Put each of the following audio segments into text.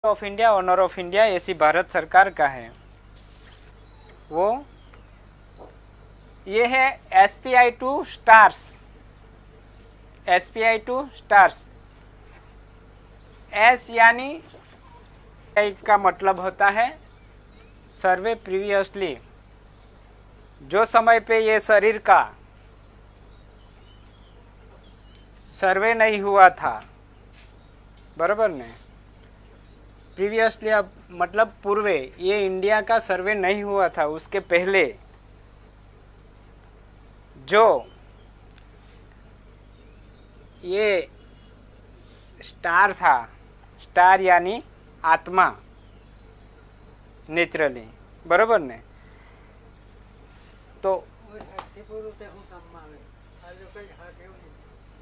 Of India, honour of India ऐसी भारत सरकार का है। वो ये है SPI2 stars. SPI2 stars, S यानी का मतलब होता है सर्वे प्रीवियसली, जो समय पे ये शरीर का सर्वे नहीं हुआ था, बराबर ने। प्रीवियसली अब मतलब पूर्वे, ये इंडिया का सर्वे नहीं हुआ था, उसके पहले जो ये स्टार था, स्टार यानी आत्मा नेचुरली, बराबर ने। तो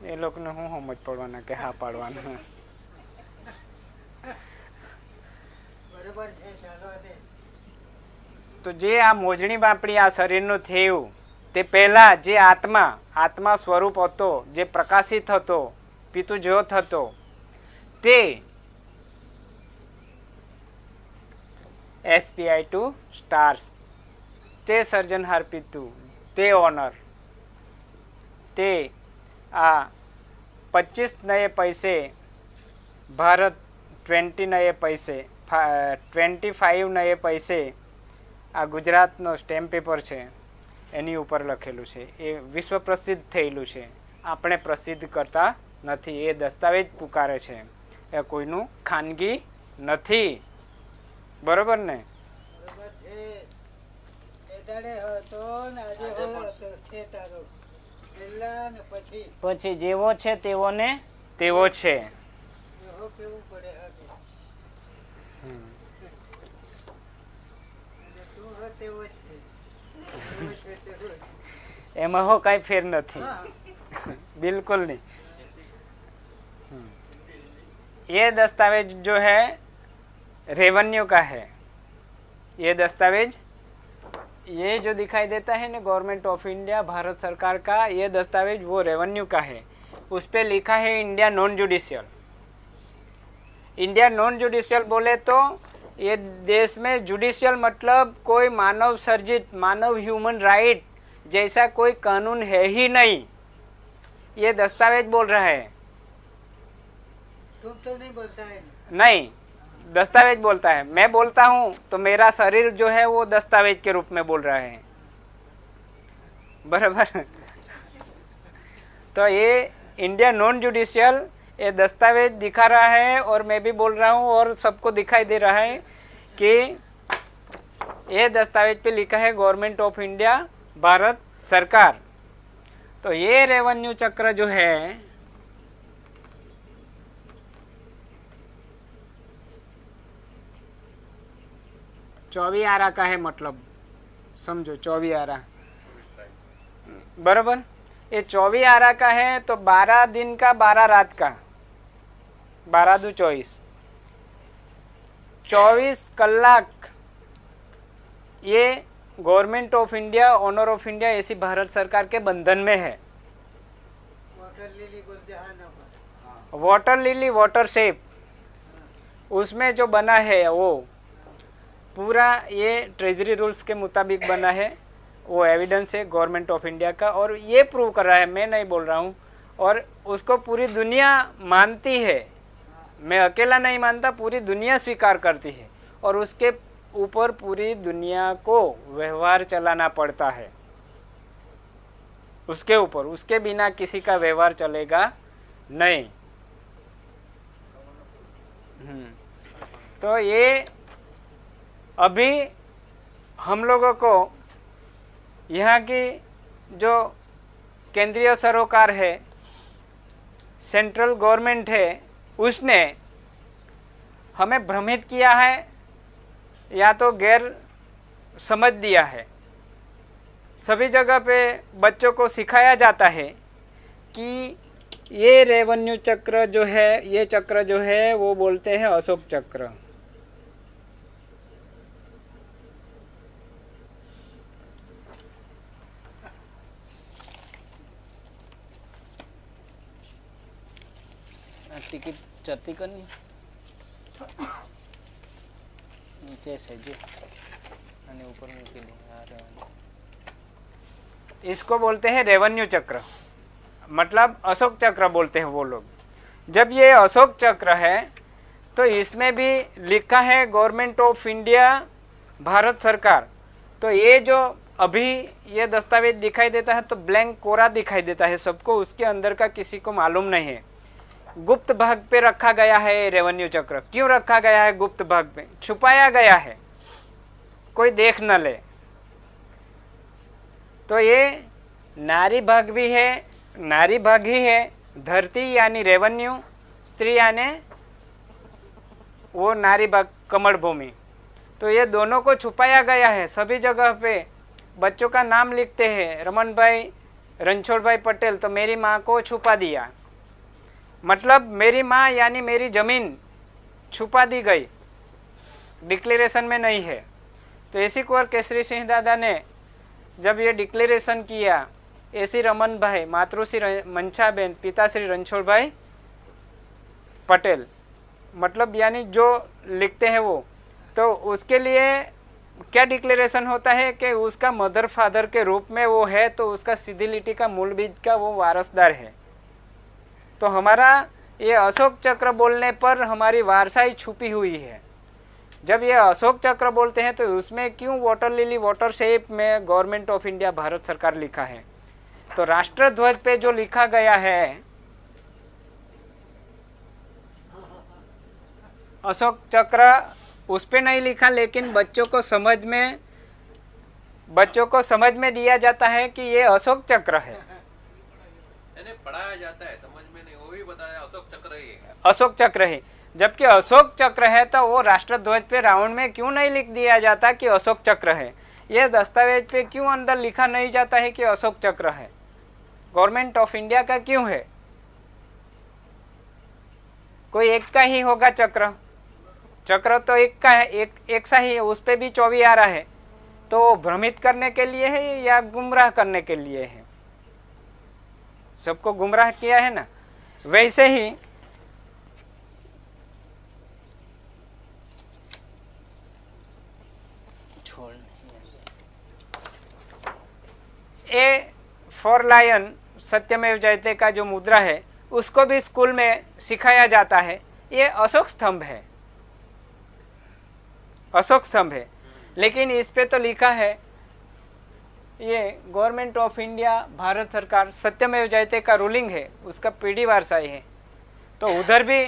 એ લોકોને હું સમજ પડવાના કે હા પાડવાના। તો જે આ મોજણી બાપડી આ શરીરનું થયું તે પહેલા જે આત્મા સ્વરૂપ હતો, જે પ્રકાશિત હતો, પિતુ જ્યોત હતો, તે SPI2 સ્ટાર્સ, તે સર્જનહાર પિતુ, તે ઓનર, તે आ 25 नए पैसे भारत, 20 नए पैसे, 25 नए पैसे आ गुजरातનો સ્ટેમ્પ પેપર છે એની ઉપર લખેલું છે। એ વિશ્વ પ્રસિદ્ધ થયેલું છે, આપણે પ્રસિદ્ધ કરતા નથી, એ દસ્તાવેજ પુકારે છે, એ કોઈનું ખાનગી નથી, બરોબર ને। પછી જેવો છે તેવો ને તેવો છે। એમાં હો કઈ ફેર નથી, बिल्कुल नहीं। ये दस्तावेज जो है रेवेन्यू का है। ये दस्तावेज, ये जो दिखाई देता है ना गवर्नमेंट ऑफ इंडिया, भारत सरकार का, ये दस्तावेज वो रेवेन्यू का है। उस पर लिखा है India non judicial. India non judicial बोले तो ये देश में जुडिशियल मतलब कोई मानव सर्जित, मानव ह्यूमन राइट जैसा कोई कानून है ही नहीं, ये दस्तावेज बोल रहा है। तुम तो नहीं बोलता है? नहीं, दस्तावेज बोलता है। मैं बोलता हूँ तो मेरा शरीर जो है वो दस्तावेज के रूप में बोल रहा है, बराबर। तो ये इंडिया नॉन जुडिशियल ये दस्तावेज दिखा रहा है, और मैं भी बोल रहा हूँ और सबको दिखाई दे रहा है कि ये दस्तावेज पे लिखा है गवर्नमेंट ऑफ इंडिया, भारत सरकार। तो ये रेवेन्यू चक्र जो है चौबीआरा का है, मतलब समझो चौबीआरा, बराबर। ये 24 का है तो 12 दिन का 12 रात का, 12 दू 24, 24 कलाक ये government of India, honour of India ऐसी भारत सरकार के बंधन में है। वाटर लिली बोलते हैं ना, वाटर लिली, वाटर शेप, उसमें जो बना है वो पूरा ये ट्रेजरी रूल्स के मुताबिक बना है। वो एविडेंस है गवर्नमेंट ऑफ इंडिया का, और ये प्रूव कर रहा है, मैं नहीं बोल रहा हूँ। और उसको पूरी दुनिया मानती है, मैं अकेला नहीं मानता, पूरी दुनिया स्वीकार करती है, और उसके ऊपर पूरी दुनिया को व्यवहार चलाना पड़ता है। उसके ऊपर, उसके बिना किसी का व्यवहार चलेगा नहीं। तो ये अभी हम लोगों को यहाँ की जो केंद्रीय सरोकार है, सेंट्रल गवर्नमेंट है, उसने हमें भ्रमित किया है या तो गैर समझ दिया है। सभी जगह पे बच्चों को सिखाया जाता है कि ये रेवेन्यू चक्र जो है, ये चक्र जो है वो बोलते हैं अशोक चक्र। टिकट चलती करनी नीचे से जी અને ऊपर મૂકી દે આ રેવન્યू। इसको बोलते हैं रेवेन्यू चक्र, मतलब अशोक चक्र बोलते हैं वो लोग। जब ये अशोक चक्र है तो इसमें भी लिखा है गवर्नमेंट ऑफ इंडिया भारत सरकार। तो ये जो अभी ये दस्तावेज दिखाई देता है तो ब्लैंक कोरा दिखाई देता है सबको, उसके अंदर का किसी को मालूम नहीं है। गुप्त भाग पे रखा गया है ये रेवेन्यू चक्र। क्यों रखा गया है गुप्त भाग पे? छुपाया गया है, कोई देख न ले। तो ये नारी भाग भी है, नारी भाग ही है। धरती यानी रेवेन्यू, स्त्री यानी वो नारी भाग कमल भूमि। तो ये दोनों को छुपाया गया है। सभी जगह पे बच्चों का नाम लिखते हैं, रमन भाई, रणछोड़ भाई पटेल, तो मेरी माँ को छुपा दिया, मतलब मेरी माँ यानी मेरी जमीन छुपा दी गई, डिक्लेरेशन में नहीं है। तो एसी कुंवर केसरी सिंह दादा ने जब ये डिक्लेरेशन किया, एसी रमन भाई, मातृश्री मंछाबेन, पिताश्री रणछोड़ भाई पटेल, मतलब यानी जो लिखते हैं वो, तो उसके लिए क्या डिक्लेरेशन होता है कि उसका मदर फादर के रूप में वो है, तो उसका सीधी लिटी का मूल बीज का वो वारसदार है। तो हमारा ये अशोक चक्र बोलने पर हमारी वारसाई छुपी हुई है। जब ये अशोक चक्र बोलते हैं तो उसमें क्यों वाटर लिली वाटर शेप में गवर्नमेंट ऑफ इंडिया भारत सरकार लिखा है? तो राष्ट्र ध्वज पे जो लिखा गया है अशोक चक्र, उस पे नहीं लिखा, लेकिन बच्चों को समझ में दिया जाता है कि ये अशोक चक्र है। पढ़ाया जाता है, समझ में नहीं, वो भी बताया अशोक चक्र ही है, अशोक चक्र है। जबकि अशोक चक्र है तो वो राष्ट्र ध्वज पे राउंड में क्यों नहीं लिख दिया जाता कि अशोक चक्र है? ये दस्तावेज पे क्यों अंदर लिखा नहीं जाता है कि अशोक चक्र है? गवर्नमेंट ऑफ इंडिया का क्यों है? कोई एक का ही होगा चक्र, चक्र तो एक का है, एक सा ही है, उस पे भी 24 आ रहा है। तो भ्रमित करने के लिए है या गुमराह करने के लिए है? सबको गुमराह किया है ना। वैसे ही ए फॉर लायन सत्यमेव जयते का जो मुद्रा है उसको भी स्कूल में सिखाया जाता है। ये अशोक स्तंभ है, अशोक स्तंभ है, लेकिन इस पे तो लिखा है ये गवर्नमेंट ऑफ इंडिया भारत सरकार, सत्यमेव जयते का रूलिंग है, उसका पीढ़ी वारसाई है। तो उधर भी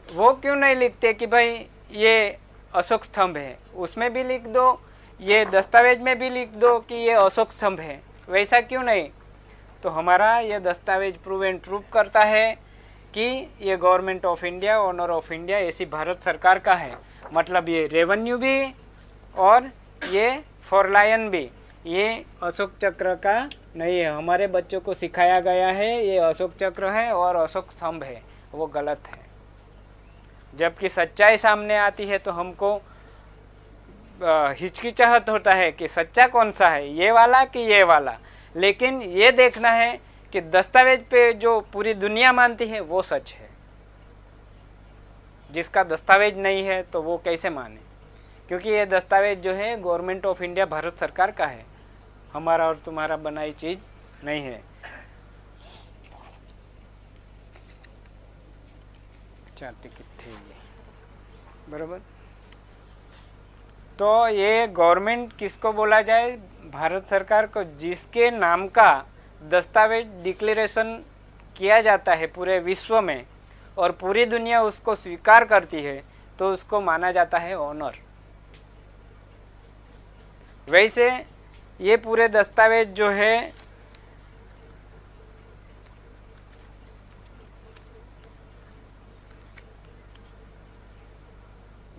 वो क्यों नहीं लिखते कि भाई ये अशोक स्तंभ है? उसमें भी लिख दो, ये दस्तावेज में भी लिख दो कि ये अशोक स्तंभ है, वैसा क्यों नहीं? तो हमारा ये दस्तावेज प्रूव एंड प्रूव करता है कि ये government of India, honour of India ऐसी भारत सरकार का है। मतलब ये रेवेन्यू भी और ये फॉर लायन भी, ये अशोक चक्र का नहीं है। हमारे बच्चों को सिखाया गया है ये अशोक चक्र है और अशोक स्तंभ है, वो गलत है। जबकि सच्चाई सामने आती है तो हमको हिचकिचाहट होता है कि सच्चा कौन सा है, ये वाला कि ये वाला। लेकिन ये देखना है कि दस्तावेज पे जो पूरी दुनिया मानती है वो सच है। जिसका दस्तावेज नहीं है तो वो कैसे माने? क्योंकि ये दस्तावेज जो है गवर्नमेंट ऑफ इंडिया भारत सरकार का है, हमारा और तुम्हारा बनाई चीज नहीं है। चार टिकट थे ये, बराबर। तो ये गवर्नमेंट किसको बोला जाए? भारत सरकार को, जिसके नाम का दस्तावेज डिक्लेरेशन किया जाता है पूरे विश्व में और पूरी दुनिया उसको स्वीकार करती है, तो उसको माना जाता है ऑनर। वैसे ये पूरे दस्तावेज जो है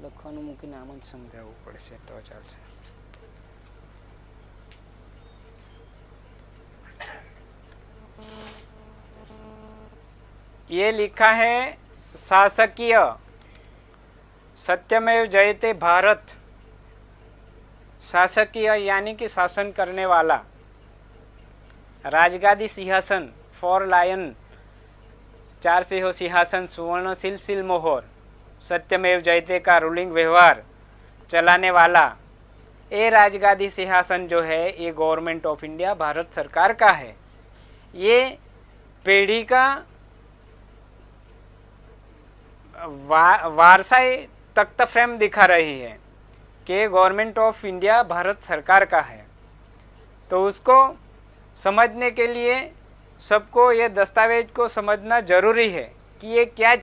લખવાનું મૂકીને આમ જ સમજાવવું પડશે તો ચાલશે। ये लिखा है शासकीय सत्यमेव जयते भारत, शासकीय यानी कि शासन करने वाला, राजगादी सिंहासन फॉर लायन, 4 सिंहासन, सुवर्ण सिल मोहर, सत्यमेव जयते का रूलिंग व्यवहार, चलाने वाला ये राजगादी सिंहासन जो है ये गवर्नमेंट ऑफ इंडिया भारत सरकार का है। ये पीढ़ी का वारसाई तख्त फ्रेम दिखा रही है कि गवर्नमेंट ऑफ इंडिया भारत सरकार का है। तो उसको समझने के लिए सबको ये दस्तावेज को समझना जरूरी है कि ये क्या